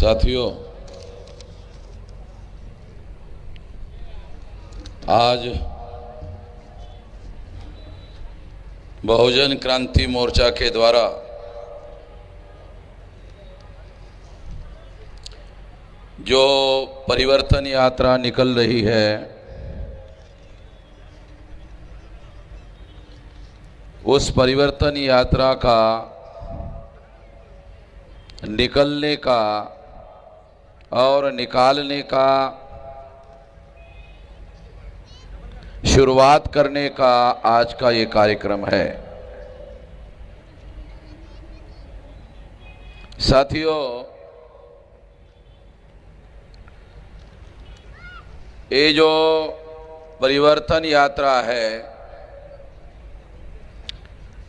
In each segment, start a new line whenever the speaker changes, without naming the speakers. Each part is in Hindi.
साथियों, आज बहुजन क्रांति मोर्चा के द्वारा जो परिवर्तन यात्रा निकल रही है, उस परिवर्तन यात्रा का निकलने का और निकालने का शुरुआत करने का आज का ये कार्यक्रम है। साथियों, ये जो परिवर्तन यात्रा है,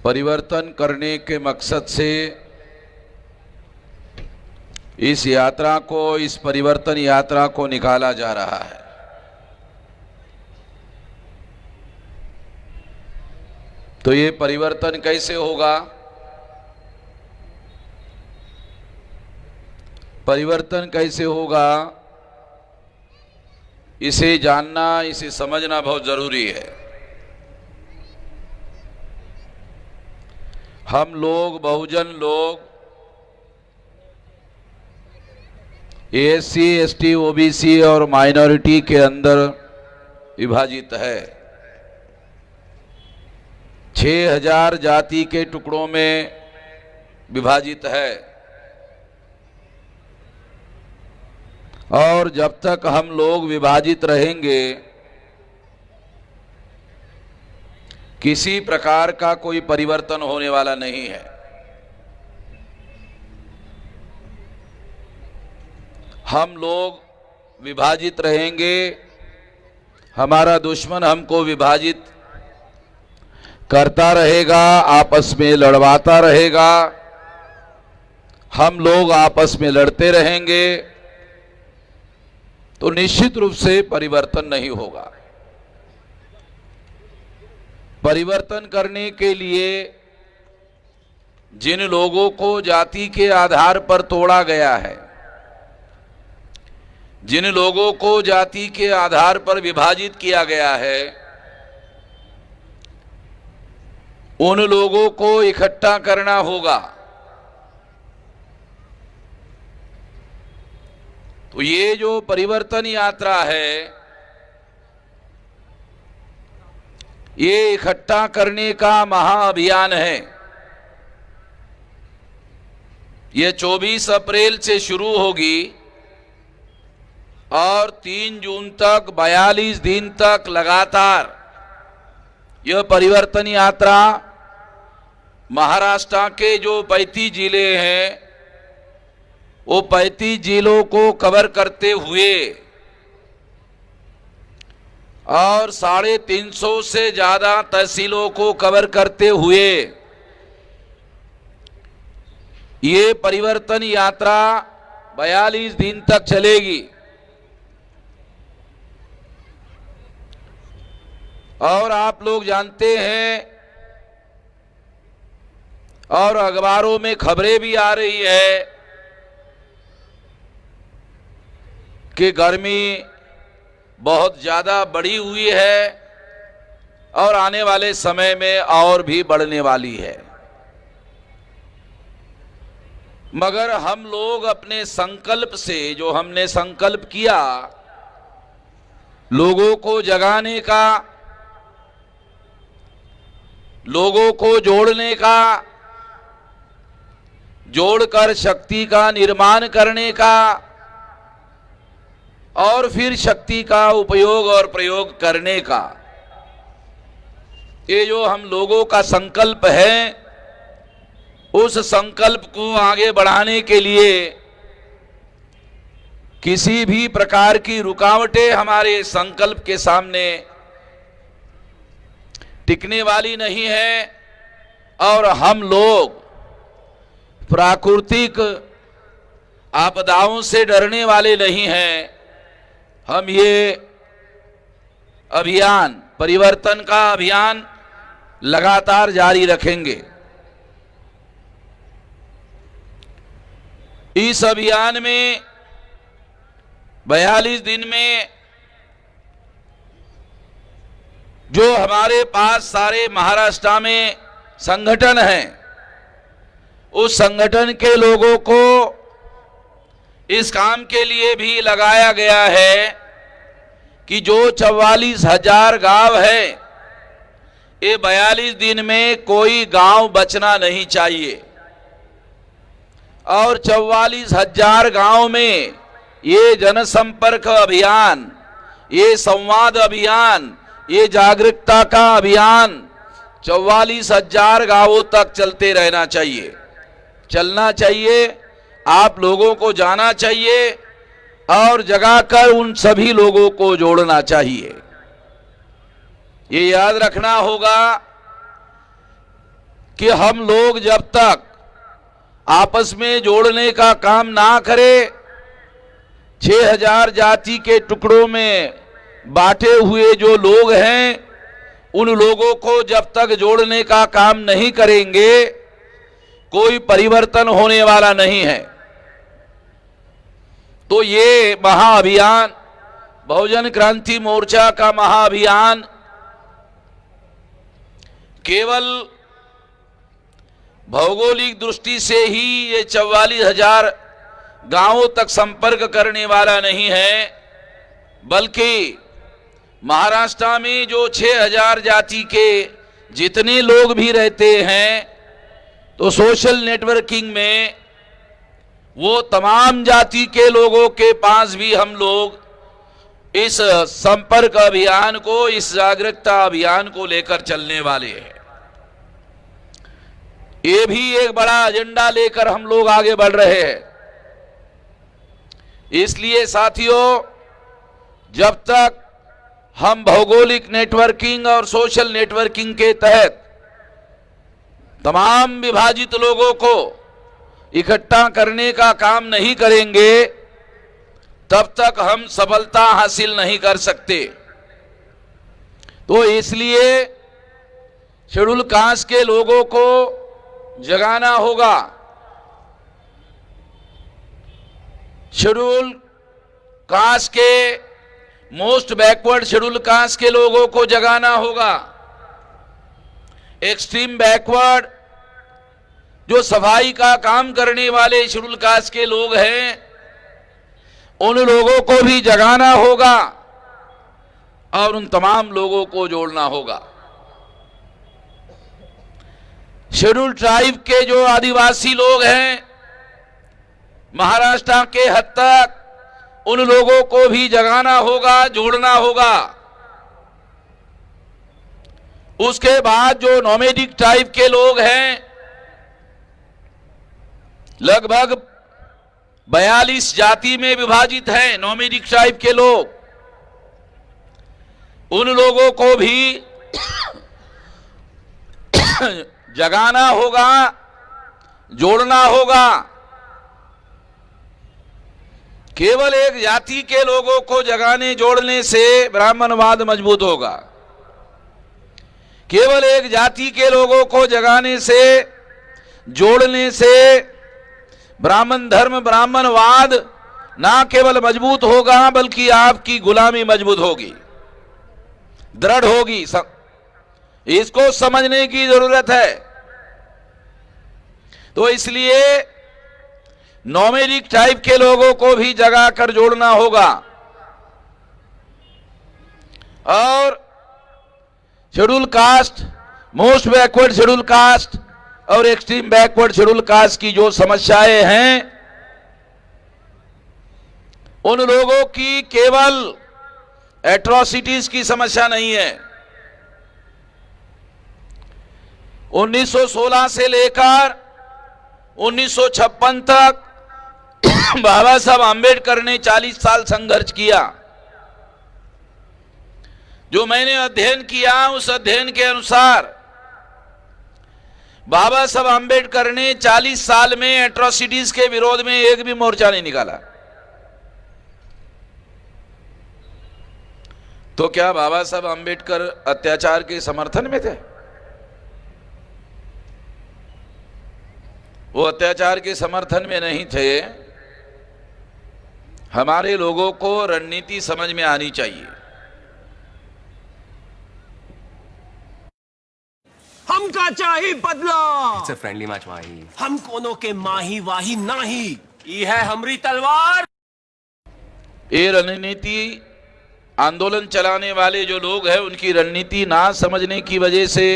परिवर्तन करने के मकसद से इस यात्रा को, इस परिवर्तन यात्रा को निकाला जा रहा है। तो ये परिवर्तन कैसे होगा? परिवर्तन कैसे होगा, इसे जानना, इसे समझना बहुत जरूरी है। हम लोग, बहुजन लोग, एससी, एसटी, ओबीसी और माइनॉरिटी के अंदर विभाजित है। 6000 जाति के टुकड़ों में विभाजित है। और जब तक हम लोग विभाजित रहेंगे, किसी प्रकार का कोई परिवर्तन होने वाला नहीं है। हम लोग विभाजित रहेंगे, हमारा दुश्मन हमको विभाजित करता रहेगा, आपस में लड़वाता रहेगा, हम लोग आपस में लड़ते रहेंगे, तो निश्चित रूप से परिवर्तन नहीं होगा। परिवर्तन करने के लिए जिन लोगों को जाति के आधार पर तोड़ा गया है, जिन लोगों को जाति के आधार पर विभाजित किया गया है, उन लोगों को इकट्ठा करना होगा। तो ये जो परिवर्तन यात्रा है, ये इकट्ठा करने का महाअभियान है। ये 24 अप्रैल से शुरू होगी और 3 जून तक 42 दिन तक लगातार यह परिवर्तन यात्रा महाराष्ट्र के जो 35 जिले हैं, वो 35 जिलों को कवर करते हुए और 350 से ज्यादा तहसीलों को कवर करते हुए ये परिवर्तन यात्रा 42 दिन तक चलेगी। और आप लोग जानते हैं, और अखबारों में खबरें भी आ रही है कि गर्मी बहुत ज्यादा बढ़ी हुई है और आने वाले समय में और भी बढ़ने वाली है। मगर हम लोग अपने संकल्प से, जो हमने संकल्प किया लोगों को जगाने का, लोगों को जोड़ने का, जोड़कर शक्ति का निर्माण करने का और फिर शक्ति का उपयोग और प्रयोग करने का, ये जो हम लोगों का संकल्प है, उस संकल्प को आगे बढ़ाने के लिए किसी भी प्रकार की रुकावटें हमारे संकल्प के सामने टिकने वाली नहीं है। और हम लोग प्राकृतिक आपदाओं से डरने वाले नहीं हैं। हम ये अभियान, परिवर्तन का अभियान लगातार जारी रखेंगे। इस अभियान में 42 दिन में जो हमारे पास सारे महाराष्ट्र में संगठन हैं, उस संगठन के लोगों को इस काम के लिए भी लगाया गया है कि जो 44,000 गांव है, ये 42 दिन में कोई गांव बचना नहीं चाहिए। और 44,000 गांव में ये जनसंपर्क अभियान, ये संवाद अभियान, ये जागरूकता का अभियान 44,000 गांवों तक चलते रहना चाहिए, चलना चाहिए। आप लोगों को जाना चाहिए और जगाकर उन सभी लोगों को जोड़ना चाहिए। ये याद रखना होगा कि हम लोग जब तक आपस में जोड़ने का काम ना करें, 6,000 जाति के टुकड़ों में बांटे हुए जो लोग हैं, उन लोगों को जब तक जोड़ने का काम नहीं करेंगे, कोई परिवर्तन होने वाला नहीं है। तो ये महाअभियान, बहुजन क्रांति मोर्चा का महाअभियान केवल भौगोलिक दृष्टि से ही ये 44,000 गांवों तक संपर्क करने वाला नहीं है, बल्कि महाराष्ट्र में जो 6,000 जाति के जितने लोग भी रहते हैं, तो सोशल नेटवर्किंग में वो तमाम जाति के लोगों के पास भी हम लोग इस संपर्क अभियान को, इस जागरूकता अभियान को लेकर चलने वाले हैं। ये भी एक बड़ा एजेंडा लेकर हम लोग आगे बढ़ रहे हैं। इसलिए साथियों, जब तक हम भौगोलिक नेटवर्किंग और सोशल नेटवर्किंग के तहत तमाम विभाजित लोगों को इकट्ठा करने का काम नहीं करेंगे, तब तक हम सफलता हासिल नहीं कर सकते। तो इसलिए शेड्यूल कास्ट के लोगों को जगाना होगा, शेड्यूल कास्ट के, मोस्ट बैकवर्ड शेड्यूल कास्ट के लोगों को जगाना होगा। एक्सट्रीम बैकवर्ड जो सफाई का काम करने वाले शेड्यूल कास्ट के लोग हैं, उन लोगों को भी जगाना होगा और उन तमाम लोगों को जोड़ना होगा। शेड्यूल ट्राइब के जो आदिवासी लोग हैं महाराष्ट्र के हद तक, उन लोगों को भी जगाना होगा, जोड़ना होगा। उसके बाद जो नोमैडिक ट्राइब के लोग हैं, लगभग 42 जाति में विभाजित हैं नोमैडिक ट्राइब के लोग, उन लोगों को भी जगाना होगा, जोड़ना होगा। केवल एक जाति के लोगों को जगाने जोड़ने से ब्राह्मणवाद मजबूत होगा। केवल एक जाति के लोगों को जगाने से, जोड़ने से ब्राह्मण धर्म, ब्राह्मणवाद ना केवल मजबूत होगा, बल्कि आपकी गुलामी मजबूत होगी, दृढ़ होगी। इसको समझने की जरूरत है। तो इसलिए नोमैडिक टाइप के लोगों को भी जगा कर जोड़ना होगा और schedule caste, most backward schedule caste और एक्सट्रीम बैकवर्ड शेड्यूल कास्ट की जो समस्याएं हैं, उन लोगों की केवल एट्रोसिटीज की समस्या नहीं है। 1916 से लेकर 1956 तक बाबा साहब आंबेडकर ने 40 साल संघर्ष किया। जो मैंने अध्ययन किया, उस अध्ययन के अनुसार बाबा साहब आंबेडकर ने 40 साल में एट्रोसिटीज के विरोध में एक भी मोर्चा नहीं निकाला। तो क्या बाबा साहब आंबेडकर अत्याचार के समर्थन में थे? वो अत्याचार के समर्थन में नहीं थे। हमारे लोगों को रणनीति समझ में आनी चाहिए।
हमका चाही बदला।
It's a friendly match, माही।
हम कोनो के माही वाही नाही, ये है हमरी तलवार।
ये रणनीति आंदोलन चलाने वाले जो लोग हैं उनकी रणनीति ना समझने की वजह से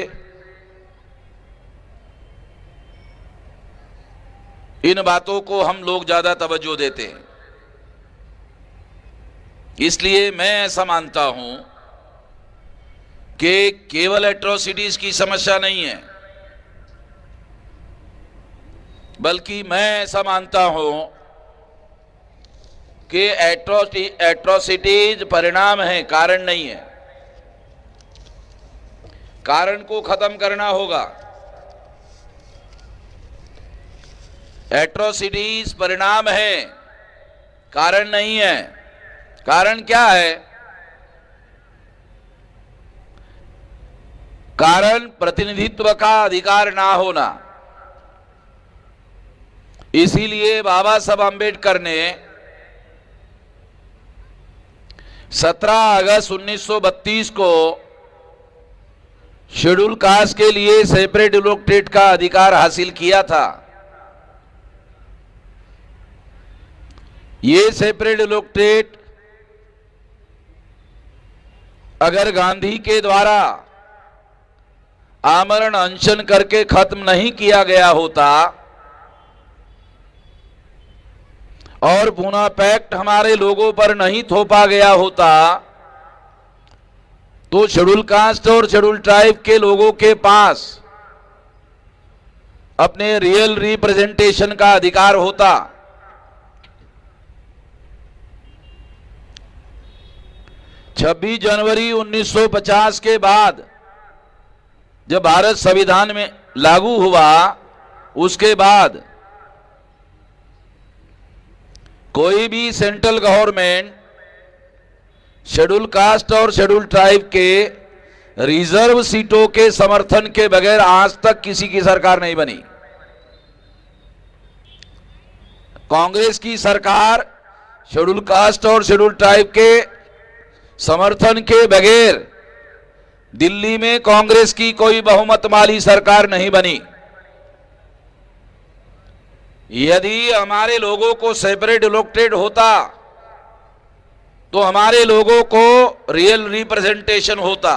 इन बातों को हम लोग ज्यादा तवज्जो देते हैं। इसलिए मैं ऐसा मानता हूं कि केवल एट्रोसिटीज की समस्या नहीं है, बल्कि मैं ऐसा मानता हूं कि एट्रोसिटीज परिणाम है, कारण नहीं है। कारण को खत्म करना होगा। एट्रोसिटीज परिणाम है, कारण नहीं है। कारण क्या है? कारण प्रतिनिधित्व का अधिकार ना होना। इसीलिए बाबा साहब आंबेडकर ने 17 अगस्त 1932 को शेड्यूल कास्ट के लिए सेपरेट इलेक्टोरेट का अधिकार हासिल किया था। ये सेपरेट इलेक्टोरेट अगर गांधी के द्वारा आमरण अनशन करके खत्म नहीं किया गया होता और पूना पैक्ट हमारे लोगों पर नहीं थोपा गया होता, तो शेड्यूल कास्ट और शेड्यूल ट्राइब के लोगों के पास अपने रियल रिप्रेजेंटेशन का अधिकार होता। 26 जनवरी 1950 के बाद जब भारत संविधान में लागू हुआ, उसके बाद कोई भी सेंट्रल गवर्नमेंट शेड्यूल कास्ट और शेड्यूल ट्राइब के रिजर्व सीटों के समर्थन के बगैर आज तक किसी की सरकार नहीं बनी। कांग्रेस की सरकार शेड्यूल कास्ट और शेड्यूल ट्राइब के समर्थन के बगैर दिल्ली में कांग्रेस की कोई बहुमत वाली सरकार नहीं बनी। यदि हमारे लोगों को सेपरेट इलेक्टोरेट होता तो हमारे लोगों को रियल रिप्रेजेंटेशन होता,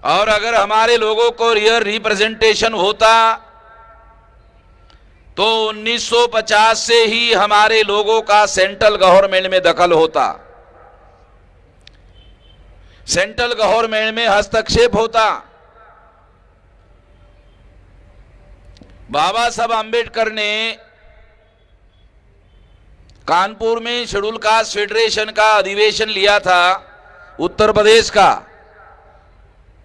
और अगर हमारे लोगों को रियल रिप्रेजेंटेशन होता तो 1950 से ही हमारे लोगों का सेंट्रल गवर्नमेंट में दखल होता, सेंट्रल गवर्नमेंट में हस्तक्षेप होता। बाबा साहब आंबेडकर ने कानपुर में शेड्यूल कास्ट फेडरेशन का अधिवेशन लिया था उत्तर प्रदेश का।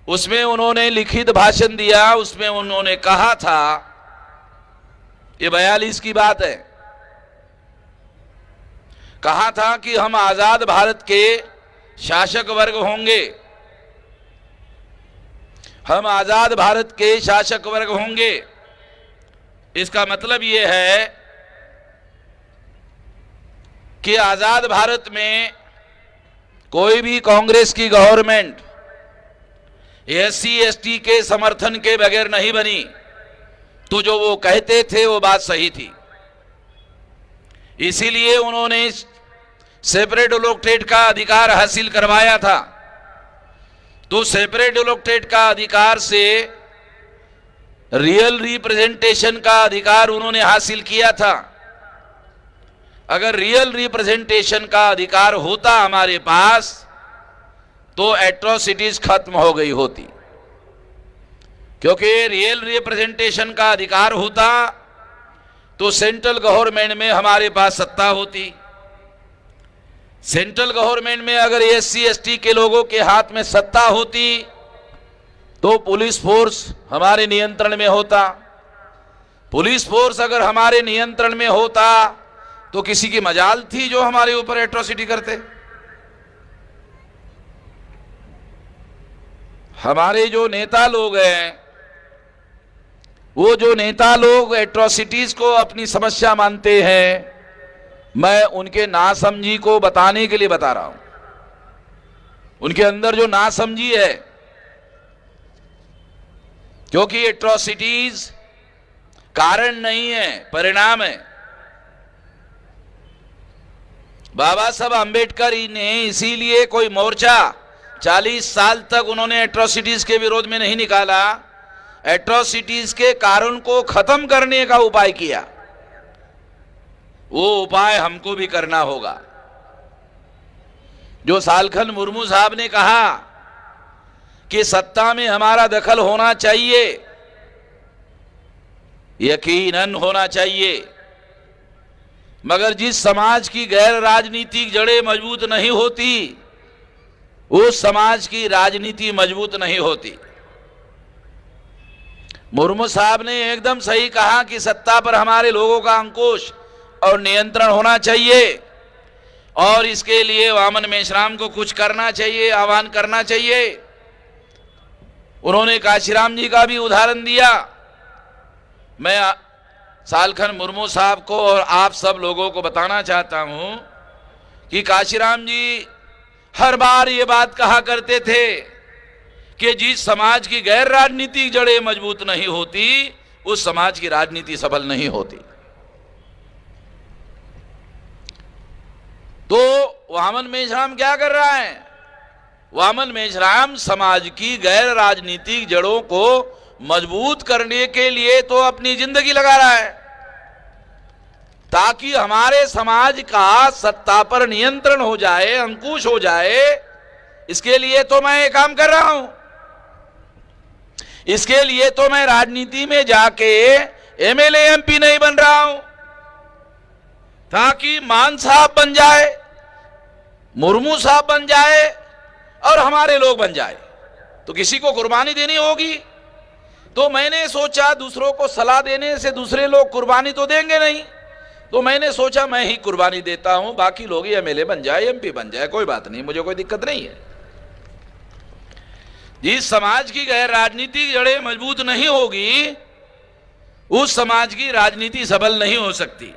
उसमें उन्होंने लिखित भाषण दिया। उसमें उन्होंने कहा था, ये 42 की बात है, कहा था कि हम आजाद भारत के शासक वर्ग होंगे, हम आजाद भारत के शासक वर्ग होंगे। इसका मतलब यह है कि आजाद भारत में कोई भी कांग्रेस की गवर्नमेंट एससी एसटी के समर्थन के बगैर नहीं बनी। तो जो वो कहते थे वो बात सही थी। इसीलिए उन्होंने सेपरेट इलेक्टोरेट का अधिकार हासिल करवाया था। तो सेपरेट इलेक्टोरेट का अधिकार से रियल रिप्रेजेंटेशन का अधिकार उन्होंने हासिल किया था। अगर रियल रिप्रेजेंटेशन का अधिकार होता हमारे पास तो एट्रोसिटीज खत्म हो गई होती, क्योंकि रियल रिप्रेजेंटेशन का अधिकार होता तो सेंट्रल गवर्नमेंट में हमारे पास सत्ता होती। सेंट्रल गवर्नमेंट में अगर एससी एसटी के लोगों के हाथ में सत्ता होती तो पुलिस फोर्स हमारे नियंत्रण में होता। पुलिस फोर्स अगर हमारे नियंत्रण में होता तो किसी की मजाल थी जो हमारे ऊपर एट्रोसिटी करते। हमारे जो नेता लोग हैं, वो जो नेता लोग एट्रोसिटीज को अपनी समस्या मानते हैं, मैं उनके नासमझी को बताने के लिए बता रहा हूं। उनके अंदर जो नासमझी है, क्योंकि एट्रोसिटीज कारण नहीं है, परिणाम है। बाबा साहब अंबेडकर ने इसीलिए कोई मोर्चा 40 साल तक उन्होंने एट्रोसिटीज के विरोध में नहीं निकाला, एट्रोसिटीज के कारण को खत्म करने का उपाय किया। वो उपाय हमको भी करना होगा। जो सालखन मुर्मू साहब ने कहा कि सत्ता में हमारा दखल होना चाहिए, यकीनन होना चाहिए, मगर जिस समाज की गैर राजनीतिक जड़ें मजबूत नहीं होती, उस समाज की राजनीति मजबूत नहीं होती। मुर्मू साहब ने एकदम सही कहा कि सत्ता पर हमारे लोगों का अंकुश और नियंत्रण होना चाहिए, और इसके लिए वामन मेश्राम को कुछ करना चाहिए, आह्वान करना चाहिए। उन्होंने काशीराम जी का भी उदाहरण दिया। मैं सालखन मुर्मू साहब को और आप सब लोगों को बताना चाहता हूं कि काशीराम जी हर बार ये बात कहा करते थे कि जिस समाज की गैर राजनीतिक जड़ें मजबूत नहीं होती, उस समाज की राजनीति सफल नहीं होती। तो वामन मेश्राम क्या कर रहा है? वामन मेश्राम समाज की गैर राजनीतिक जड़ों को मजबूत करने के लिए तो अपनी जिंदगी लगा रहा है, ताकि हमारे समाज का सत्ता पर नियंत्रण हो जाए, अंकुश हो जाए। इसके लिए तो मैं ये काम कर रहा हूं। इसके लिए तो मैं राजनीति में जाके एमएलए एमपी नहीं बन रहा हूं, ताकि मान साहब बन जाए, मुर्मू साहब बन जाए और हमारे लोग बन जाए। तो किसी को कुर्बानी देनी होगी। तो मैंने सोचा दूसरों को सलाह देने से दूसरे लोग कुर्बानी तो देंगे नहीं, तो मैंने सोचा मैं ही कुर्बानी देता हूं, बाकी लोग ही एमएलए बन जाए, एमपी बन जाए, कोई बात नहीं, मुझे कोई दिक्कत नहीं है। जिस समाज की गैर राजनीतिक जड़ें मजबूत नहीं होगी, उस समाज की राजनीति सफल नहीं हो सकती।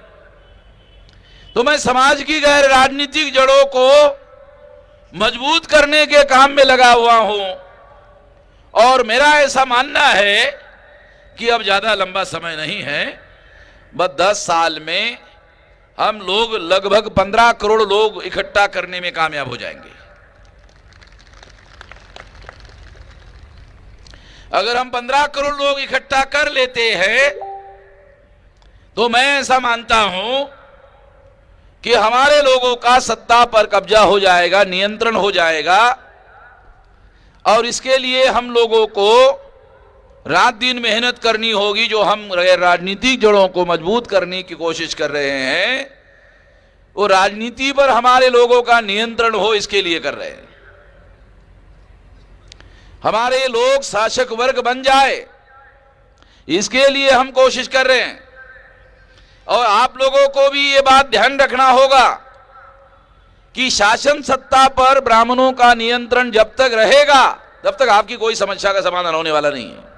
तो मैं समाज की गैर राजनीतिक जड़ों को मजबूत करने के काम में लगा हुआ हूं, और मेरा ऐसा मानना है कि अब ज्यादा लंबा समय नहीं है, बस 10 साल में हम लोग लगभग 15 करोड़ लोग इकट्ठा करने में कामयाब हो जाएंगे। अगर हम 15 करोड़ लोग इकट्ठा कर लेते हैं, तो मैं ऐसा मानता हूं कि हमारे लोगों का सत्ता पर कब्जा हो जाएगा, नियंत्रण हो जाएगा। और इसके लिए हम लोगों को रात दिन मेहनत करनी होगी। जो हम राजनीतिक जड़ों को मजबूत करने की कोशिश कर रहे हैं, वो राजनीति पर हमारे लोगों का नियंत्रण हो, इसके लिए कर रहे हैं। हमारे लोग शासक वर्ग बन जाए, इसके लिए हम कोशिश कर रहे हैं। और आप लोगों को भी ये बात ध्यान रखना होगा कि शासन सत्ता पर ब्राह्मणों का नियंत्रण जब तक रहेगा, तब तक आपकी कोई समस्या का समाधान होने वाला नहीं है।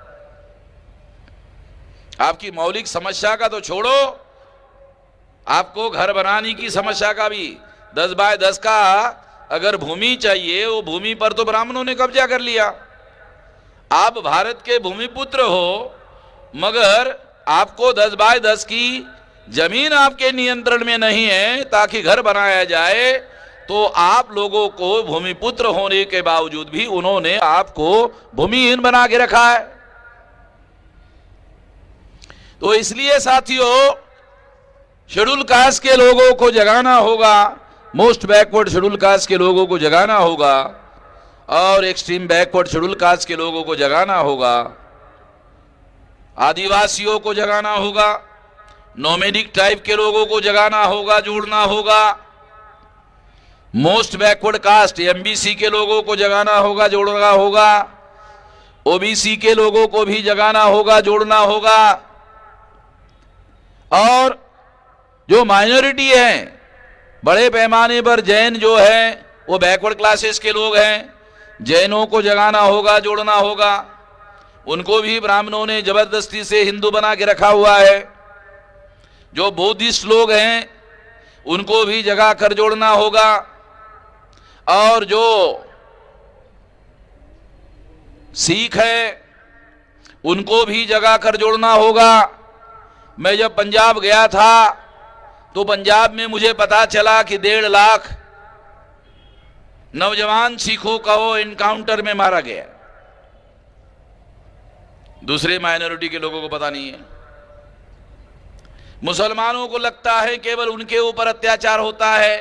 आपकी मौलिक समस्या का तो छोड़ो, आपको घर बनाने की समस्या का भी 10 बाय 10 का अगर भूमि चाहिए, वो भूमि पर तो ब्राह्मणों ने कब्जा कर लिया। आप भारत के भूमिपुत्र हो, मगर आपको 10 बाय 10 की जमीन आपके नियंत्रण में नहीं है ताकि घर बनाया जाए, तो आप लोगों को भूमिपुत्र होने के बावजूद भी उन्होंने आपको भूमिहीन बना के रखा है। तो इसलिए साथियों, शेड्यूल कास्ट के लोगों को जगाना होगा, मोस्ट बैकवर्ड शेड्यूल कास्ट के लोगों को जगाना होगा, और एक्सट्रीम बैकवर्ड शेड्यूल कास्ट के लोगों को जगाना होगा, आदिवासियों को जगाना होगा, नोमेडिक टाइप के लोगों को जगाना होगा, जोड़ना होगा, मोस्ट बैकवर्ड कास्ट एमबीसी के लोगों को जगाना होगा, जोड़ना होगा, ओबीसी के लोगों को भी जगाना होगा, जोड़ना होगा, और जो माइनॉरिटी है बड़े पैमाने पर जैन जो है वो बैकवर्ड क्लासेस के लोग हैं, जैनों को जगाना होगा, जोड़ना होगा। उनको भी ब्राह्मणों ने जबरदस्ती से हिंदू बना के रखा हुआ है। जो बौद्धिस्ट लोग हैं उनको भी जगा कर जोड़ना होगा, और जो सिख है उनको भी जगा कर जोड़ना होगा। मैं जब पंजाब गया था तो पंजाब में मुझे पता चला कि 1.5 लाख नौजवान सिखों का वो एनकाउंटर में मारा गया। दूसरे माइनॉरिटी के लोगों को पता नहीं है। मुसलमानों को लगता है केवल उनके ऊपर अत्याचार होता है,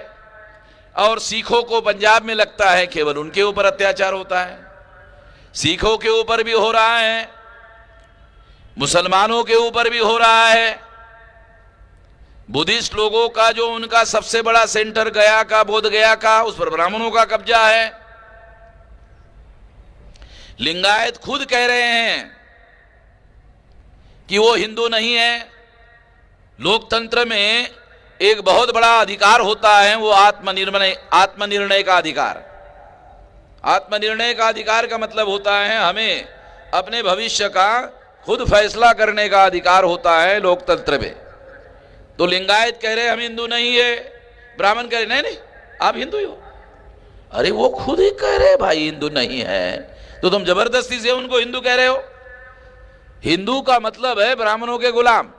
और सिखों को पंजाब में लगता है केवल उनके ऊपर अत्याचार होता है। सिखों के ऊपर भी हो रहा है, मुसलमानों के ऊपर भी हो रहा है। बुद्धिस्ट लोगों का जो उनका सबसे बड़ा सेंटर गया का, बोध गया का, उस पर ब्राह्मणों का कब्जा है। लिंगायत खुद कह रहे हैं कि वो हिंदू नहीं है। लोकतंत्र में एक बहुत बड़ा अधिकार होता है, वो आत्मनिर्णय का अधिकार। आत्मनिर्णय का अधिकार का मतलब होता है हमें अपने भविष्य का खुद फैसला करने का अधिकार होता है लोकतंत्र में। तो लिंगायत कह रहे हम हिंदू नहीं है, ब्राह्मण कह रहे नहीं नहीं आप हिंदू ही हो। अरे वो खुद ही कह रहे भाई हिंदू नहीं है, तो तुम जबरदस्ती से उनको हिंदू कह रहे हो। हिंदू का मतलब है ब्राह्मणों के गुलाम।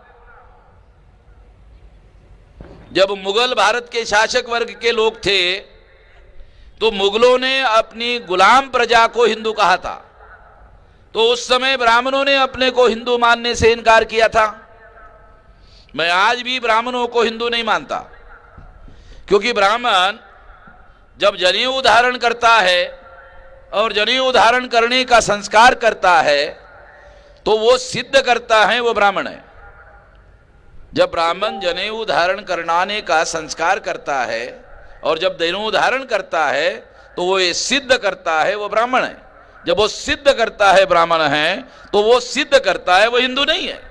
जब मुगल भारत के शासक वर्ग के लोग थे तो मुगलों ने अपनी गुलाम प्रजा को हिंदू कहा था, तो उस समय ब्राह्मणों ने अपने को हिंदू मानने से इनकार किया था। मैं आज भी ब्राह्मणों को हिंदू नहीं मानता, क्योंकि ब्राह्मण जब जनेऊ धारण करता है और जनेऊ धारण करने का संस्कार करता है तो वो सिद्ध करता है वो ब्राह्मण है। जब ब्राह्मण जनेऊ धारण कराने का संस्कार करता है और जब जनेऊ धारण करता है तो वो ये सिद्ध करता है वो ब्राह्मण है। जब वो सिद्ध करता है ब्राह्मण है तो वो सिद्ध करता है वो हिंदू नहीं है।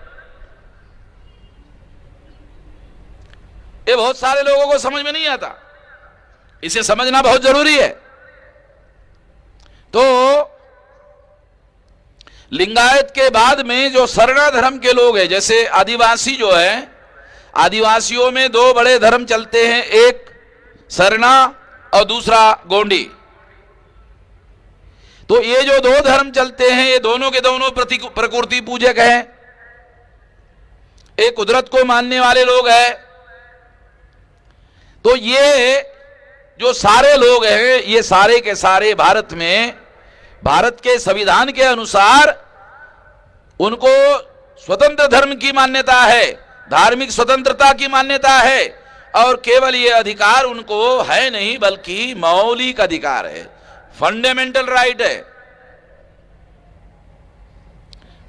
ये बहुत सारे लोगों को समझ में नहीं आता, इसे समझना बहुत जरूरी है। तो लिंगायत के बाद में जो सरना धर्म के लोग हैं, जैसे आदिवासी जो है, आदिवासियों में 2 बड़े धर्म चलते हैं, एक सरना और दूसरा गोंडी। तो ये जो 2 धर्म चलते हैं ये दोनों के दोनों प्रकृति पूजक हैं। एक कुदरत को मानने वाले लोग हैं। तो ये जो सारे लोग हैं ये सारे के सारे भारत में, भारत के संविधान के अनुसार उनको स्वतंत्र धर्म की मान्यता है, धार्मिक स्वतंत्रता की मान्यता है, और केवल ये अधिकार उनको है नहीं बल्कि मौलिक अधिकार है, फंडामेंटल राइट है।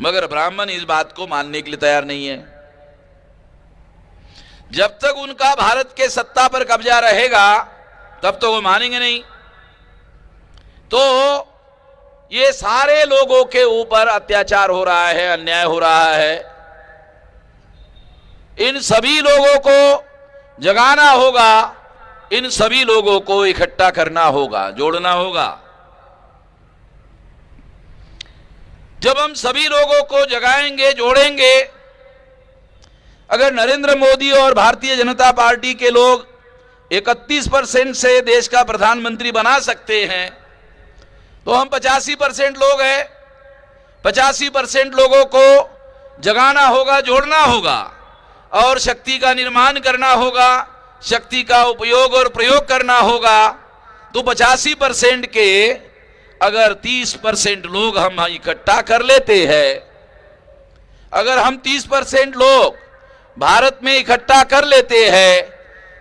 मगर ब्राह्मण इस बात को मानने के लिए तैयार नहीं है। जब तक उनका भारत के सत्ता पर कब्जा रहेगा तब तो वो मानेंगे नहीं। तो ये सारे लोगों के ऊपर अत्याचार हो रहा है, अन्याय हो रहा है। इन सभी लोगों को जगाना होगा, इन सभी लोगों को इकट्ठा करना होगा, जोड़ना होगा। जब हम सभी लोगों को जगाएंगे, जोड़ेंगे, अगर नरेंद्र मोदी और भारतीय जनता पार्टी के लोग 31% से देश का प्रधानमंत्री बना सकते हैं तो हम 85% लोग हैं। 85% लोगों को जगाना होगा, जोड़ना होगा और शक्ति का निर्माण करना होगा, शक्ति का उपयोग और प्रयोग करना होगा। तो 85% के अगर 30% लोग हम इकट्ठा कर लेते हैं, अगर हम 30% लोग भारत में इकट्ठा कर लेते हैं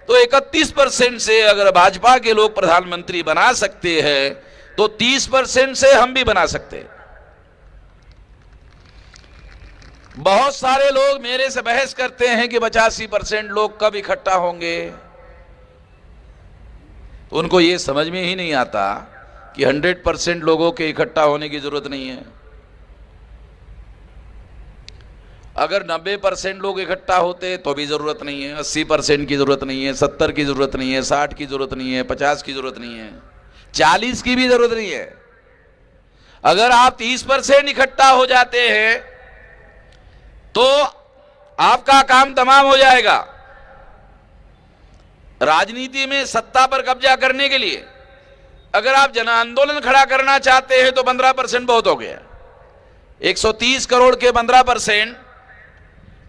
तो 31% से अगर भाजपा के लोग प्रधानमंत्री बना सकते हैं तो 30% से हम भी बना सकते हैं। बहुत सारे लोग मेरे से बहस करते हैं कि 85% लोग कब इकट्ठा होंगे। उनको यह समझ में ही नहीं आता कि 100% लोगों के इकट्ठा होने की जरूरत नहीं है। अगर 90% लोग इकट्ठा होते तो भी जरूरत नहीं है, 80% की जरूरत नहीं है, 70 की जरूरत नहीं है, 60 की जरूरत नहीं है, 50 की जरूरत नहीं है, 40 की भी जरूरत नहीं है। अगर आप 30% इकट्ठा हो जाते हैं तो आपका काम तमाम हो जाएगा। राजनीति में सत्ता पर कब्जा करने के लिए अगर आप जन आंदोलन खड़ा करना चाहते हैं तो 15% बहुत हो गया। 130 करोड़ के 15%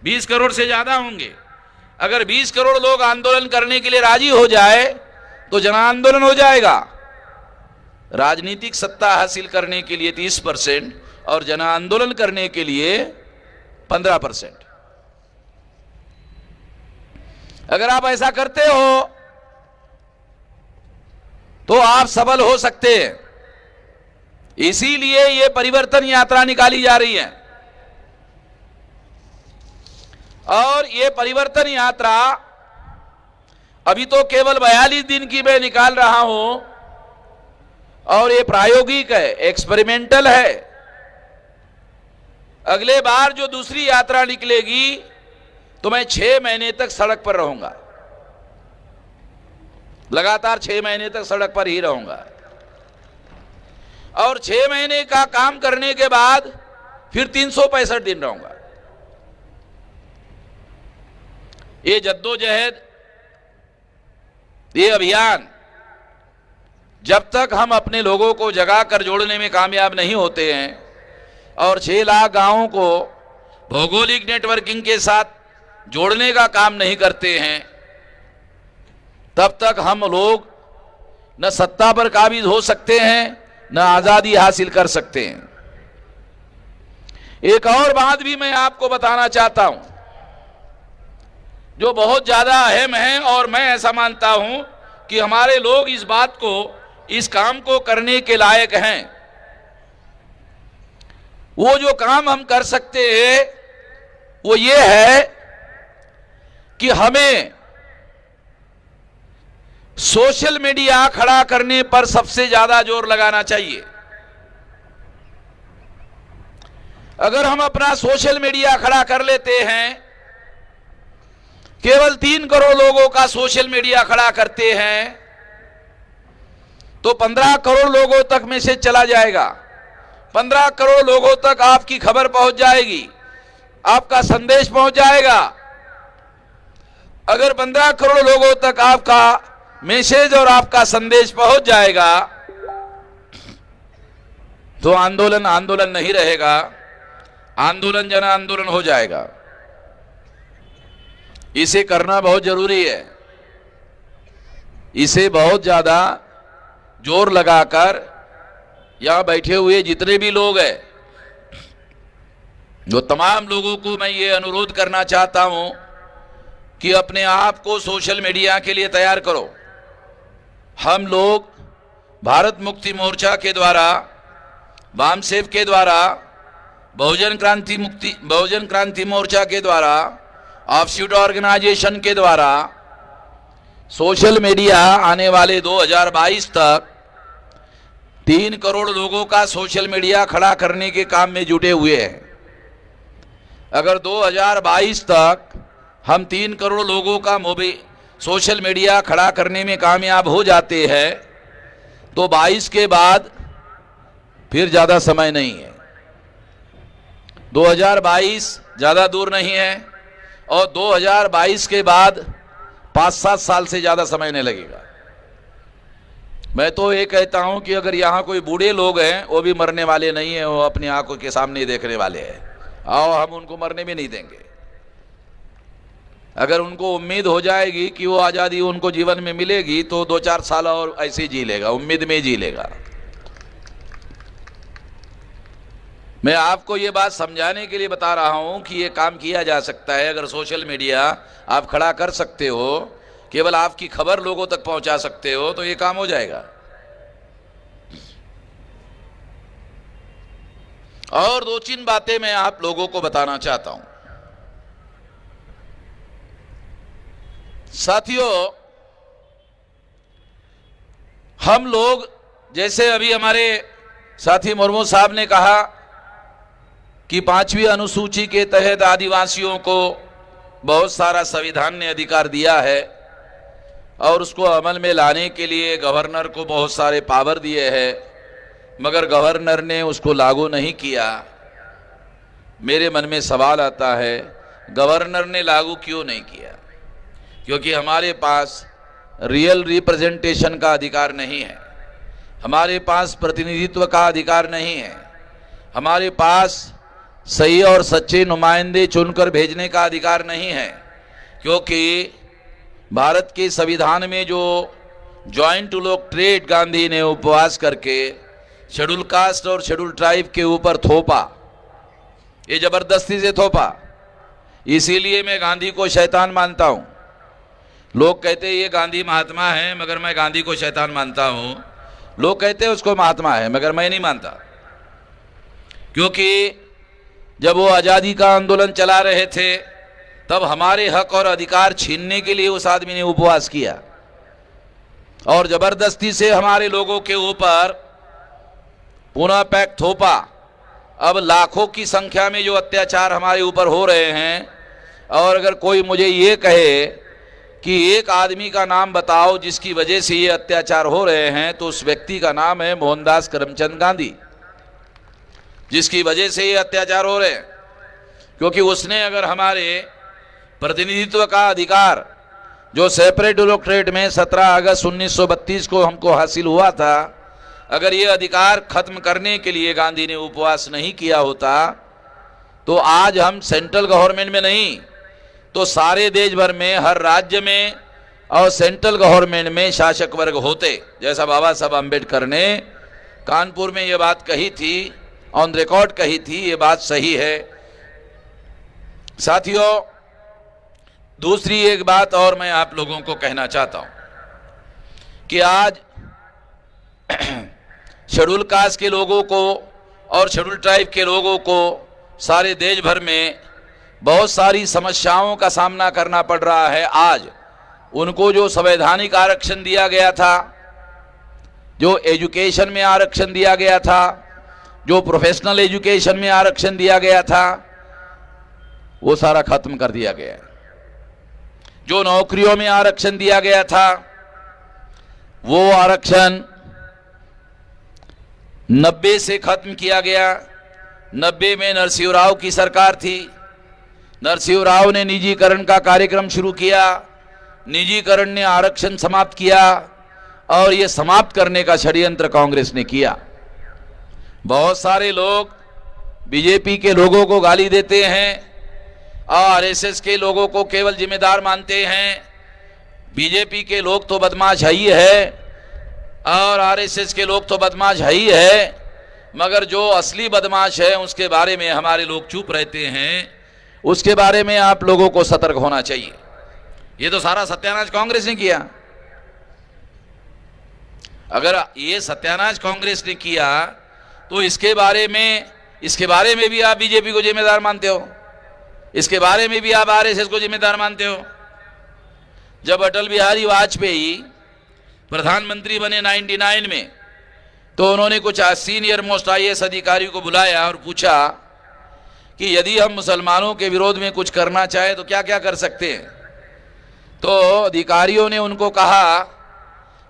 20 करोड़ से ज्यादा होंगे। अगर 20 करोड़ लोग आंदोलन करने के लिए राजी हो जाए तो जन आंदोलन हो जाएगा। राजनीतिक सत्ता हासिल करने के लिए 30% और जन आंदोलन करने के लिए 15%। अगर आप ऐसा करते हो तो आप सफल हो सकते हैं। इसीलिए ये परिवर्तन यात्रा निकाली जा रही है और ये परिवर्तन यात्रा अभी तो केवल 42 दिन की मैं निकाल रहा हूं और ये प्रायोगिक है, एक्सपेरिमेंटल है। अगले बार जो दूसरी यात्रा निकलेगी तो मैं 6 महीने तक सड़क पर रहूंगा, लगातार 6 महीने तक सड़क पर ही रहूंगा और 6 महीने का काम करने के बाद फिर 365 दिन रहूंगा। ये जद्दोजहद, ये अभियान जब तक हम अपने लोगों को जगा कर जोड़ने में कामयाब नहीं होते हैं और 6 लाख गांवों को भौगोलिक नेटवर्किंग के साथ जोड़ने का काम नहीं करते हैं, तब तक हम लोग न सत्ता पर काबिज हो सकते हैं न आजादी हासिल कर सकते हैं। एक और बात भी मैं आपको बताना चाहता हूं जो बहुत ज्यादा अहम है और मैं ऐसा मानता हूं कि हमारे लोग इस बात को, इस काम को करने के लायक हैं। वो जो काम हम कर सकते हैं वो ये है कि हमें सोशल मीडिया खड़ा करने पर सबसे ज्यादा जोर लगाना चाहिए। अगर हम अपना सोशल मीडिया खड़ा कर लेते हैं, केवल 3 करोड़ लोगों का सोशल मीडिया खड़ा करते हैं तो 15 करोड़ लोगों तक मैसेज चला जाएगा। 15 करोड़ लोगों तक आपकी खबर पहुंच जाएगी, आपका संदेश पहुंच जाएगा। अगर 15 करोड़ लोगों तक आपका मैसेज और आपका संदेश पहुंच जाएगा तो आंदोलन आंदोलन नहीं रहेगा, आंदोलन जन आंदोलन हो जाएगा। इसे करना बहुत जरूरी है। इसे बहुत ज्यादा जोर लगाकर यहां बैठे हुए जितने भी लोग हैं, जो तमाम लोगों को मैं ये अनुरोध करना चाहता हूं कि अपने आप को सोशल मीडिया के लिए तैयार करो। हम लोग भारत मुक्ति मोर्चा के द्वारा, वामसेव के द्वारा, बहुजन क्रांति मोर्चा के द्वारा, ऑफशूट ऑर्गेनाइजेशन के द्वारा सोशल मीडिया आने वाले 2022 तक 3 करोड़ लोगों का सोशल मीडिया खड़ा करने के काम में जुटे हुए हैं। अगर 2022 तक हम 3 करोड़ लोगों का सोशल मीडिया खड़ा करने में कामयाब हो जाते हैं तो 22 के बाद फिर ज्यादा समय नहीं है। 2022 ज्यादा दूर नहीं है और 2022 के बाद 5-7 साल से ज्यादा समय नहीं लगेगा। मैं तो ये कहता हूं कि अगर यहां कोई बूढ़े लोग हैं वो भी मरने वाले नहीं हैं, वो अपनी आंखों के सामने देखने वाले हैं। आओ, हम उनको मरने भी नहीं देंगे। अगर उनको उम्मीद हो जाएगी कि वो आज़ादी उनको जीवन में मिलेगी तो 2-4 साल और ऐसे ही जी लेगा, उम्मीद में जी लेगा। मैं आपको ये बात समझाने के लिए बता रहा हूं कि ये काम किया जा सकता है। अगर सोशल मीडिया आप खड़ा कर सकते हो, केवल आपकी खबर लोगों तक पहुंचा सकते हो तो ये काम हो जाएगा। और 2-3 बातें मैं आप लोगों को बताना चाहता हूं। साथियों, हम लोग, जैसे अभी हमारे साथी मुर्मू साहब ने कहा कि 5वीं अनुसूची के तहत आदिवासियों को बहुत सारा संविधान ने अधिकार दिया है और उसको अमल में लाने के लिए गवर्नर को बहुत सारे पावर दिए हैं, मगर गवर्नर ने उसको लागू नहीं किया। मेरे मन में सवाल आता है, गवर्नर ने लागू क्यों नहीं किया? क्योंकि हमारे पास रियल रिप्रेजेंटेशन का अधिकार नहीं है, हमारे पास प्रतिनिधित्व का अधिकार नहीं है, हमारे पास सही और सच्चे नुमाइंदे चुनकर भेजने का अधिकार नहीं है, क्योंकि भारत के संविधान में जो जॉइंट टू लोक ट्रेड गांधी ने उपवास करके शेड्यूल कास्ट और शेड्यूल ट्राइब के ऊपर थोपा, ये जबरदस्ती से थोपा। इसीलिए मैं गांधी को शैतान मानता हूं। लोग कहते हैं ये गांधी महात्मा है, मगर मैं गांधी को शैतान मानता हूं। लोग कहते हैं उसको महात्मा है, मगर मैं नहीं मानता, क्योंकि जब वो आज़ादी का आंदोलन चला रहे थे तब हमारे हक और अधिकार छीनने के लिए उस आदमी ने उपवास किया और जबरदस्ती से हमारे लोगों के ऊपर पुनः पैक थोपा। अब लाखों की संख्या में जो अत्याचार हमारे ऊपर हो रहे हैं, और अगर कोई मुझे ये कहे कि एक आदमी का नाम बताओ जिसकी वजह से ये अत्याचार हो रहे हैं, तो उस व्यक्ति का नाम है मोहनदास करमचंद गांधी, जिसकी वजह से ये अत्याचार हो रहे हैं। क्योंकि उसने अगर हमारे प्रतिनिधित्व का अधिकार जो सेपरेट इलेक्टोरेट में 17 अगस्त 1932 को हमको हासिल हुआ था, अगर ये अधिकार खत्म करने के लिए गांधी ने उपवास नहीं किया होता तो आज हम सेंट्रल गवर्नमेंट में नहीं तो सारे देश भर में, हर राज्य में और सेंट्रल गवर्नमेंट में शासक वर्ग होते, जैसा बाबा साहब अम्बेडकर ने कानपुर में ये बात कही थी, ऑन रिकॉर्ड कही थी। ये बात सही है। साथियों, दूसरी एक बात और मैं आप लोगों को कहना चाहता हूं कि आज शेड्यूल कास्ट के लोगों को और शेड्यूल ट्राइब के लोगों को सारे देश भर में बहुत सारी समस्याओं का सामना करना पड़ रहा है। आज उनको जो संवैधानिक आरक्षण दिया गया था, जो एजुकेशन में आरक्षण दिया गया था, जो प्रोफेशनल एजुकेशन में आरक्षण दिया गया था, वो सारा खत्म कर दिया गया है। जो नौकरियों में आरक्षण दिया गया था, वो आरक्षण 90 से खत्म किया गया। 90 में नरसिंह राव की सरकार थी। नरसिंह राव ने निजीकरण का कार्यक्रम शुरू किया। निजीकरण ने आरक्षण समाप्त किया और ये समाप्त करने का षड्यंत्र कांग्रेस ने किया। बहुत सारे लोग बीजेपी के लोगों को गाली देते हैं और आरएसएस के लोगों को केवल जिम्मेदार मानते हैं। बीजेपी के लोग तो बदमाश है ही है और आरएसएस के लोग तो बदमाश है ही है, मगर जो असली बदमाश है उसके बारे में हमारे लोग चुप रहते हैं। उसके बारे में आप लोगों को सतर्क होना चाहिए। ये तो सारा सत्यानाश कांग्रेस ने किया। अगर ये सत्यानाश कांग्रेस ने किया तो इसके बारे में भी आप बीजेपी को जिम्मेदार मानते हो, इसके बारे में भी आप आरएसएस को जिम्मेदार मानते हो। जब अटल बिहारी वाजपेयी प्रधानमंत्री बने 99 में, तो उन्होंने कुछ सीनियर मोस्ट आईएएस अधिकारियों को बुलाया और पूछा कि यदि हम मुसलमानों के विरोध में कुछ करना चाहे तो क्या क्या कर सकते हैं। तो अधिकारियों ने उनको कहा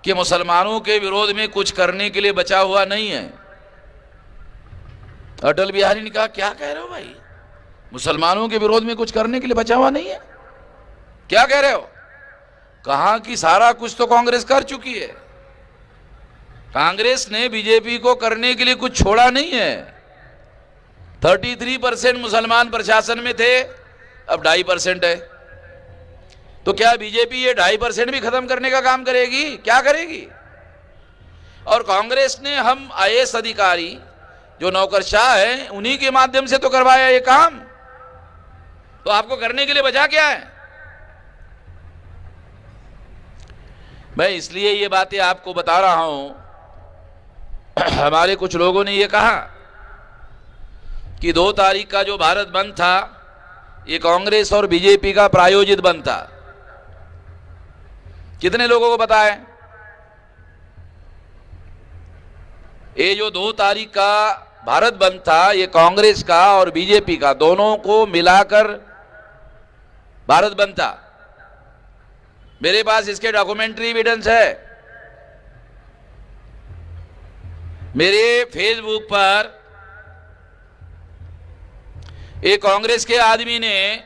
कि मुसलमानों के विरोध में कुछ करने के लिए बचा हुआ नहीं है। अटल बिहारी ने कहा, क्या कह रहे हो भाई, मुसलमानों के विरोध में कुछ करने के लिए बचा हुआ नहीं है, क्या कह रहे हो। कहा कि सारा कुछ तो कांग्रेस कर चुकी है। कांग्रेस ने बीजेपी को करने के लिए कुछ छोड़ा नहीं है। 33% मुसलमान प्रशासन में थे, अब 2.5% है। तो क्या बीजेपी ये 2.5% भी खत्म करने का काम करेगी? क्या करेगी? और कांग्रेस ने हम आईएएस अधिकारी जो नौकरशाह हैं उन्हीं के माध्यम से तो करवाया ये काम, तो आपको करने के लिए बचा क्या है? मैं इसलिए ये बातें आपको बता रहा हूं। हमारे कुछ लोगों ने ये कहा कि 2 तारीख का जो भारत बंद था ये कांग्रेस और बीजेपी का प्रायोजित बंद था। कितने लोगों को पता है? ये जो 2 तारीख का भारत बंद था ये कांग्रेस का और बीजेपी का दोनों को मिलाकर भारत बंद था। मेरे पास इसके डॉक्यूमेंट्री एविडेंस है। मेरे फेसबुक पर एक कांग्रेस के आदमी ने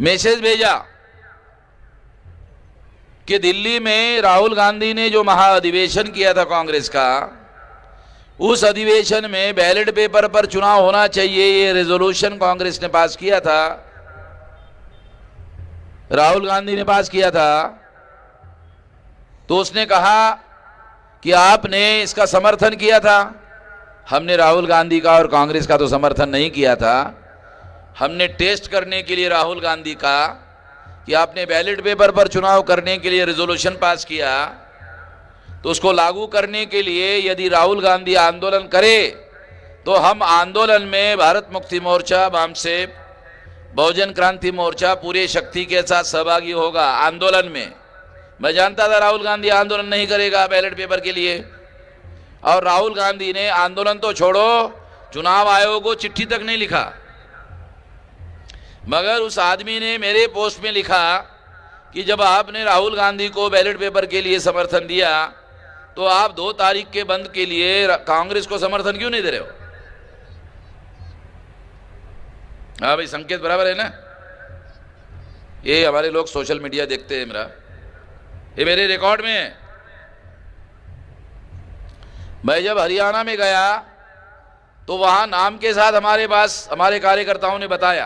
मैसेज भेजा कि दिल्ली में राहुल गांधी ने जो महाअधिवेशन किया था कांग्रेस का, उस अधिवेशन में बैलेट पेपर पर चुनाव होना चाहिए, ये रेजोल्यूशन कांग्रेस ने पास किया था, राहुल गांधी ने पास किया था। तो उसने कहा कि आपने इसका समर्थन किया था। हमने राहुल गांधी का और कांग्रेस का तो समर्थन नहीं किया था। हमने टेस्ट करने के लिए राहुल गांधी का कि आपने बैलेट पेपर पर चुनाव करने के लिए रेजोल्यूशन पास किया, तो उसको लागू करने के लिए यदि राहुल गांधी आंदोलन करे तो हम आंदोलन में भारत मुक्ति मोर्चा, वामसेप, बहुजन क्रांति मोर्चा पूरे शक्ति के साथ सहभागी होगा आंदोलन में। मैं जानता था राहुल गांधी आंदोलन नहीं करेगा बैलेट पेपर के लिए, और राहुल गांधी ने आंदोलन तो छोड़ो, चुनाव आयोग को चिट्ठी तक नहीं लिखा, मगर उस आदमी ने मेरे पोस्ट में लिखा कि जब आपने राहुल गांधी को बैलेट पेपर के लिए समर्थन दिया तो आप 2 तारीख के बंद के लिए कांग्रेस को समर्थन क्यों नहीं दे रहे हो? हाँ भाई, संकेत बराबर है ना? ये हमारे लोग सोशल मीडिया देखते हैं, ये मेरे रिकॉर्ड में है। मैं जब हरियाणा में गया तो वहां नाम के साथ हमारे पास हमारे कार्यकर्ताओं ने बताया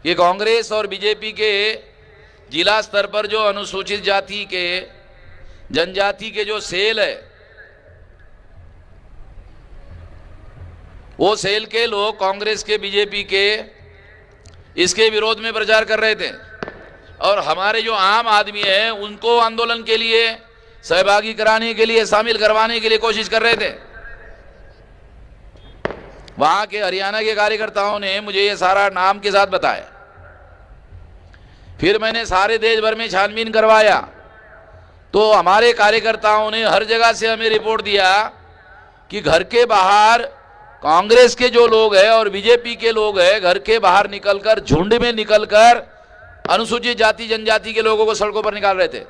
कि कांग्रेस और बीजेपी के जिला स्तर पर जो अनुसूचित जाति के, जनजाति के जो सेल है, वो सेल के लोग कांग्रेस के, बीजेपी के इसके विरोध में प्रचार कर रहे थे, और हमारे जो आम आदमी है उनको आंदोलन के लिए सहभागी कराने के लिए, शामिल करवाने के लिए कोशिश कर रहे थे। वहां के हरियाणा के कार्यकर्ताओं ने मुझे ये सारा नाम के साथ बताया। फिर मैंने सारे देश भर में छानबीन करवाया तो हमारे कार्यकर्ताओं ने हर जगह से हमें रिपोर्ट दिया कि घर के बाहर कांग्रेस के जो लोग हैं और बीजेपी के लोग हैं, घर के बाहर निकलकर, झुंड में निकलकर अनुसूचित जाति जनजाति के लोगों को सड़कों पर निकाल रहे थे।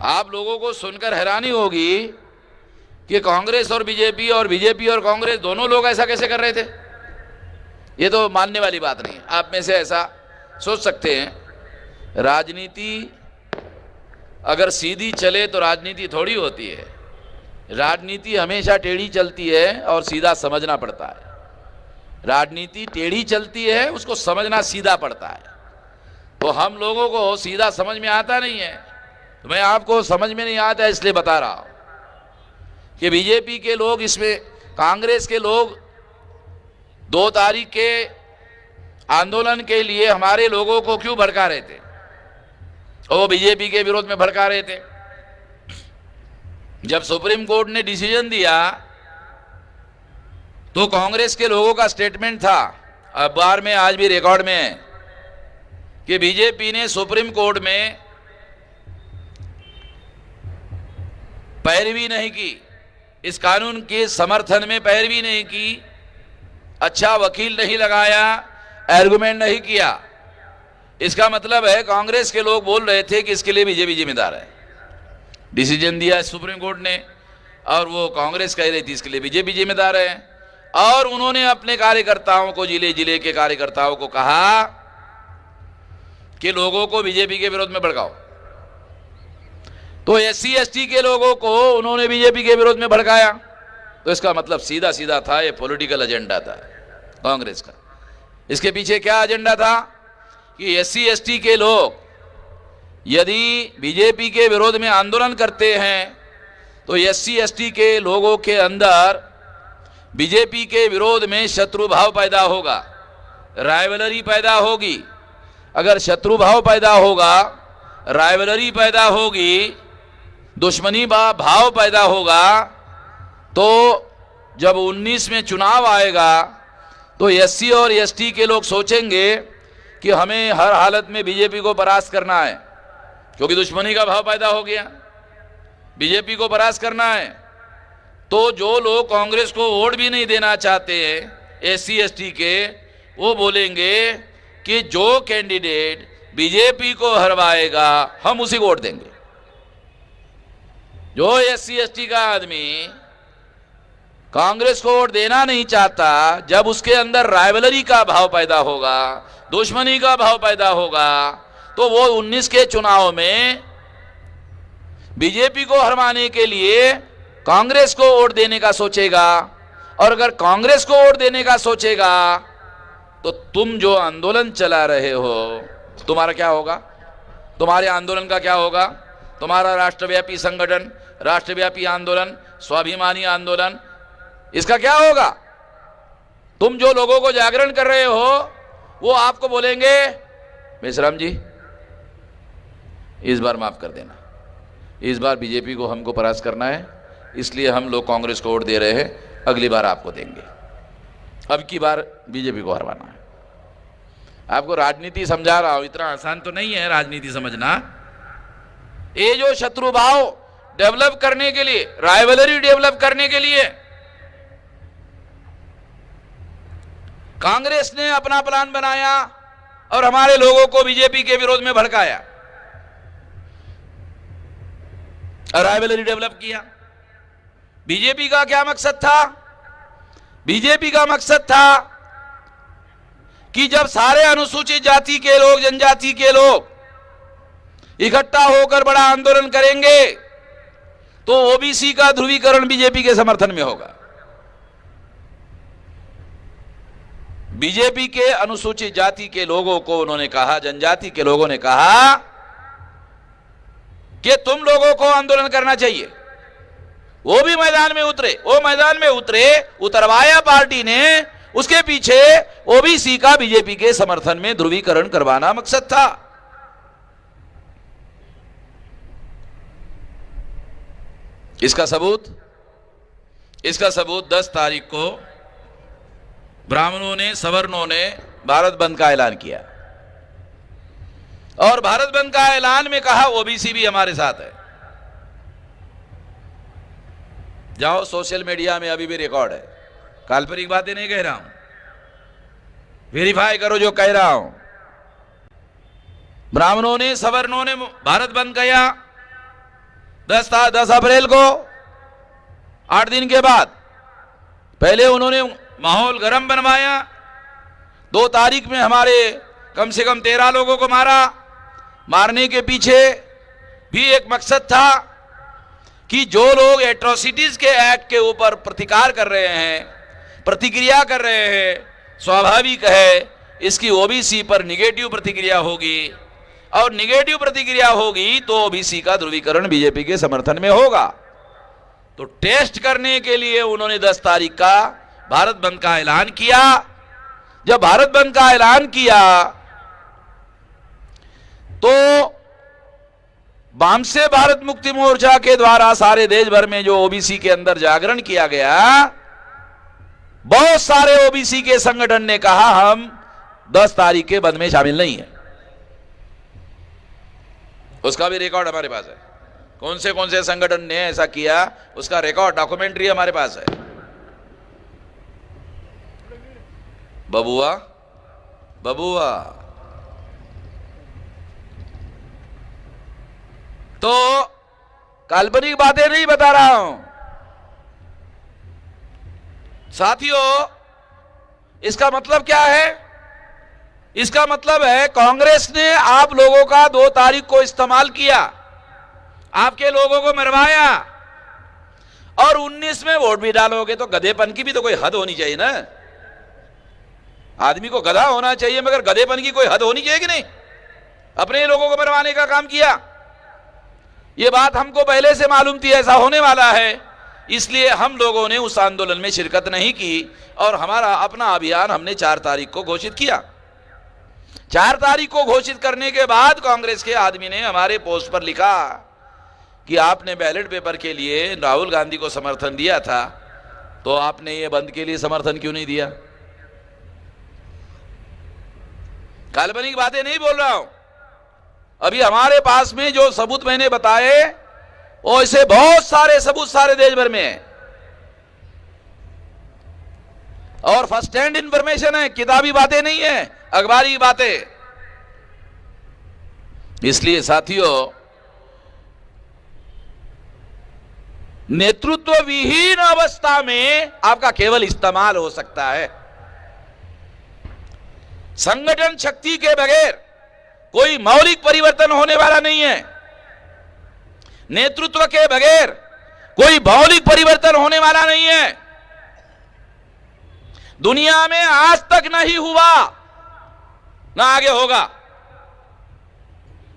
आप लोगों को सुनकर हैरानी होगी कि कांग्रेस और बीजेपी और कांग्रेस दोनों लोग ऐसा कैसे कर रहे थे। ये तो मानने वाली बात नहीं है। आप में से ऐसा सोच सकते हैं, राजनीति अगर सीधी चले तो राजनीति थोड़ी होती है। राजनीति हमेशा टेढ़ी चलती है और सीधा समझना पड़ता है। राजनीति टेढ़ी चलती है, उसको समझना सीधा पड़ता है। तो हम लोगों को सीधा समझ में आता नहीं है, तो मैं आपको समझ में नहीं आता इसलिए बता रहा हूं कि बीजेपी के लोग, इसमें कांग्रेस के लोग 2 तारीख के आंदोलन के लिए हमारे लोगों को क्यों भड़का रहे थे? वो बीजेपी के विरोध में भड़का रहे थे। जब सुप्रीम कोर्ट ने डिसीजन दिया तो कांग्रेस के लोगों का स्टेटमेंट था, अखबार में आज भी रिकॉर्ड में है, कि बीजेपी ने सुप्रीम कोर्ट में पैरवी नहीं की, इस कानून के समर्थन में पैरवी नहीं की, अच्छा वकील नहीं लगाया, आर्गुमेंट नहीं किया। इसका मतलब है कांग्रेस के लोग बोल रहे थे कि इसके लिए बीजेपी जिम्मेदार है। डिसीजन दिया सुप्रीम कोर्ट ने और वो कांग्रेस कह रही थी इसके लिए बीजेपी जिम्मेदार है, और उन्होंने अपने कार्यकर्ताओं को, जिले जिले के कार्यकर्ताओं को कहा कि लोगों को बीजेपी के विरोध में भड़काओ। तो SC ST के लोगों को उन्होंने बीजेपी के विरोध में भड़काया। तो इसका मतलब सीधा सीधा था, ये पॉलिटिकल एजेंडा था कांग्रेस का। इसके पीछे क्या एजेंडा था कि SC ST के लोग यदि बीजेपी के विरोध में आंदोलन करते हैं तो SC ST के लोगों के अंदर बीजेपी के विरोध में शत्रु भाव पैदा होगा, राइवलरी पैदा होगी। अगर शत्रु भाव पैदा होगा, राइवलरी पैदा होगी, दुश्मनी भाव पैदा होगा, तो जब 19 में चुनाव आएगा तो SC और ST के लोग सोचेंगे कि हमें हर हालत में बीजेपी को परास्त करना है, क्योंकि दुश्मनी का भाव पैदा हो गया, बीजेपी को परास्त करना है। तो जो लोग कांग्रेस को वोट भी नहीं देना चाहते हैं SC ST के, वो बोलेंगे कि जो कैंडिडेट बीजेपी को हरवाएगा हम उसी को वोट देंगे। जो SC ST का आदमी कांग्रेस को वोट देना नहीं चाहता, जब उसके अंदर राइवलरी का भाव पैदा होगा, दुश्मनी का भाव पैदा होगा, तो वो 19 के चुनाव में बीजेपी को हरवाने के लिए कांग्रेस को वोट देने का सोचेगा, और अगर कांग्रेस को वोट देने का सोचेगा तो तुम जो आंदोलन चला रहे हो तुम्हारा क्या होगा? तुम्हारे आंदोलन का क्या होगा? तुम्हारा राष्ट्रव्यापी संगठन, राष्ट्रव्यापी आंदोलन, स्वाभिमानी आंदोलन, इसका क्या होगा? तुम जो लोगों को जागरण कर रहे हो वो आपको बोलेंगे मेश्राम जी इस बार माफ कर देना, इस बार बीजेपी को हमको परास्त करना है, इसलिए हम लोग कांग्रेस को वोट दे रहे हैं, अगली बार आपको देंगे, अब की बार बीजेपी को हरवाना है। आपको राजनीति समझा रहा हूं, इतना आसान तो नहीं है राजनीति समझना। ये जो शत्रुभाव डेवलप करने के लिए, राइवलरी डेवलप करने के लिए कांग्रेस ने अपना प्लान बनाया और हमारे लोगों को बीजेपी के विरोध में भड़काया, राइवलरी डेवलप किया। बीजेपी का क्या मकसद था? बीजेपी का मकसद था कि जब सारे अनुसूचित जाति के लोग, जनजाति के लोग इकट्ठा होकर बड़ा आंदोलन करेंगे तो ओबीसी का ध्रुवीकरण बीजेपी के समर्थन में होगा। बीजेपी के अनुसूचित जाति के लोगों को उन्होंने कहा, जनजाति के लोगों ने कहा कि तुम लोगों को आंदोलन करना चाहिए। वो भी मैदान में उतरे, वो मैदान में उतरवाया पार्टी ने, उसके पीछे ओबीसी का बीजेपी के समर्थन में ध्रुवीकरण करवाना मकसद था। इसका सबूत 10 तारीख को ब्राह्मणों ने, सवर्णों ने भारत बंद का ऐलान किया, और भारत बंद का ऐलान में कहा ओबीसी भी हमारे साथ है। जाओ सोशल मीडिया में अभी भी रिकॉर्ड है, काल्पनिक बातें नहीं कह रहा हूं, वेरीफाई करो जो कह रहा हूं। ब्राह्मणों ने, सवर्णों ने भारत बंद किया 10 अप्रैल को। 8 दिन के बाद पहले उन्होंने माहौल गर्म बनवाया। 2 तारीख में हमारे कम से कम 13 लोगों को मारा। मारने के पीछे भी एक मकसद था कि जो लोग एट्रोसिटीज के एक्ट के ऊपर प्रतिकार कर रहे हैं, प्रतिक्रिया कर रहे हैं, स्वाभाविक है इसकी ओबीसी पर निगेटिव प्रतिक्रिया होगी, और निगेटिव प्रतिक्रिया होगी तो ओबीसी का ध्रुवीकरण बीजेपी के समर्थन में होगा। तो टेस्ट करने के लिए उन्होंने 10 तारीख का भारत बंद का ऐलान किया। जब भारत बंद का ऐलान किया तो वामसे भारत मुक्ति मोर्चा के द्वारा सारे देश भर में जो ओबीसी के अंदर जागरण किया गया, बहुत सारे ओबीसी के संगठन ने कहा हम 10 तारीख के बंद में शामिल नहीं है। उसका भी रिकॉर्ड हमारे पास है, कौन से संगठन ने ऐसा किया उसका रिकॉर्ड, डॉक्यूमेंट्री हमारे पास है। बबुआ तो काल्पनिक बातें नहीं बता रहा हूं साथियों। इसका मतलब क्या है? इसका मतलब है कांग्रेस ने आप लोगों का 2 तारीख को इस्तेमाल किया, आपके लोगों को मरवाया, और 19 में वोट भी डालोगे तो गधेपन की भी तो कोई हद होनी चाहिए ना। आदमी को गधा होना चाहिए मगर गधेपन की कोई हद होनी चाहिए कि नहीं? अपने लोगों को मरवाने का काम किया। यह बात हमको पहले से मालूम थी ऐसा होने वाला है, इसलिए हम लोगों ने उस आंदोलन में शिरकत नहीं की और हमारा अपना अभियान हमने 4 तारीख को घोषित किया। 4 तारीख को घोषित करने के बाद कांग्रेस के आदमी ने हमारे पोस्ट पर लिखा कि आपने बैलेट पेपर के लिए राहुल गांधी को समर्थन दिया था, तो आपने ये बंद के लिए समर्थन क्यों नहीं दिया? काल्पनिक बातें नहीं बोल रहा हूं। अभी हमारे पास में जो सबूत मैंने बताए वो ऐसे बहुत सारे सबूत सारे देश भर में है, और फर्स्ट हैंड इंफॉर्मेशन है, किताबी बातें नहीं है, अखबारी बातें। इसलिए साथियों, नेतृत्व विहीन अवस्था में आपका केवल इस्तेमाल हो सकता है। संगठन शक्ति के बगैर कोई मौलिक परिवर्तन होने वाला नहीं है। नेतृत्व के बगैर कोई मौलिक परिवर्तन होने वाला नहीं है। दुनिया में आज तक नहीं हुआ, ना आगे होगा।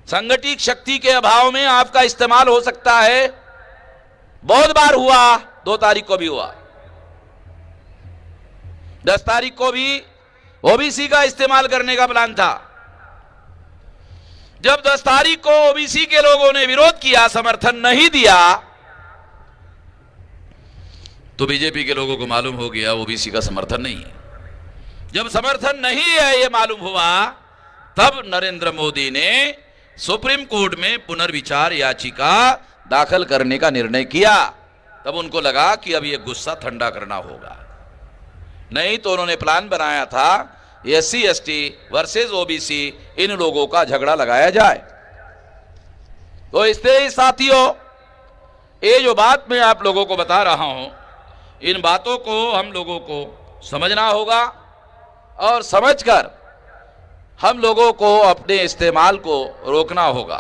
संगठित शक्ति के अभाव में आपका इस्तेमाल हो सकता है, बहुत बार हुआ, 2 तारीख को भी हुआ, 10 तारीख को भी ओबीसी का इस्तेमाल करने का प्लान था। जब 10 तारीख को ओबीसी के लोगों ने विरोध किया, समर्थन नहीं दिया, तो बीजेपी के लोगों को मालूम हो गया ओबीसी का समर्थन नहीं है। जब समर्थन नहीं है ये मालूम हुआ, तब नरेंद्र मोदी ने सुप्रीम कोर्ट में पुनर्विचार याचिका दाखिल करने का निर्णय किया। तब उनको लगा कि अब ये गुस्सा ठंडा करना होगा, नहीं तो उन्होंने प्लान बनाया था SC ST वर्सेस ओबीसी, इन लोगों का झगड़ा लगाया जाए। तो इसलिए साथियों, ये जो बात मैं आप लोगों को बता रहा हूं, इन बातों को हम लोगों को समझना होगा और समझकर हम लोगों को अपने इस्तेमाल को रोकना होगा।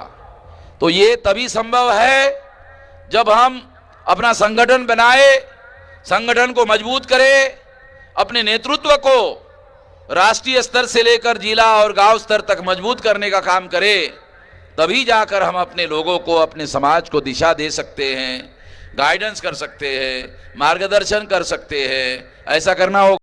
तो ये तभी संभव है जब हम अपना संगठन बनाए, संगठन को मजबूत करें, अपने नेतृत्व को राष्ट्रीय स्तर से लेकर जिला और गांव स्तर तक मजबूत करने का काम करें। तभी जाकर हम अपने लोगों को, अपने समाज को दिशा दे सकते हैं, गाइडेंस कर सकते हैं, मार्गदर्शन कर सकते हैं। ऐसा करना होगा।